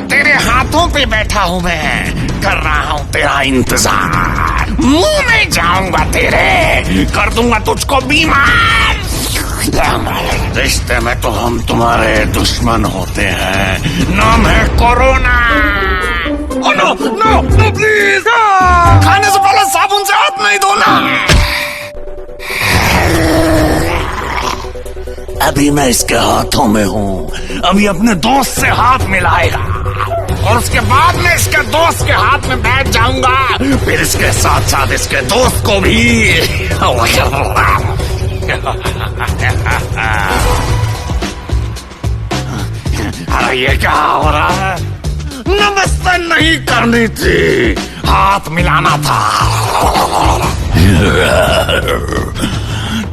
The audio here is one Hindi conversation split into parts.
तेरे हाथों पे बैठा हूँ मैं, कर रहा हूँ तेरा इंतजार। मुंह में जाऊंगा तेरे, कर दूंगा तुझको बीमार। रिश्ते में तो हम तुम्हारे दुश्मन होते हैं, नाम है corona. Oh no no no please, खाने से पहले साबुन से हाथ नहीं धोना। अभी मैं इसके हाथों में हूँ, अभी अपने दोस्त से हाथ मिलाएगा और उसके बाद मैं इसके दोस्त के हाथ में बैठ जाऊंगा, फिर इसके साथ साथ इसके दोस्त को भी। अरे ये क्या हो रहा है? नमस्ते नहीं करनी थी, हाथ मिलाना था।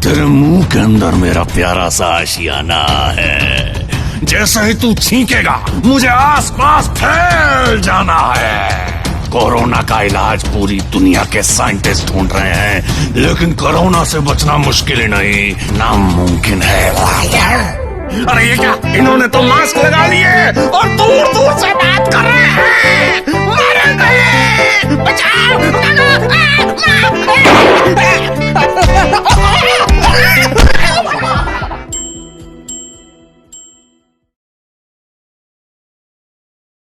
तेरे मुंह के अंदर मेरा प्यारा सा आशियाना है, जैसे ही तू छींकेगा मुझे आसपास फैल जाना है। कोरोना का इलाज पूरी दुनिया के साइंटिस्ट ढूंढ रहे हैं, लेकिन कोरोना से बचना मुश्किल ही नहीं, नामुमकिन है। अरे ये क्या, इन्होंने तो मास्क लगा लिए और दूर दूर से बात कर रहे हैं। मारेंगे, बचाओ,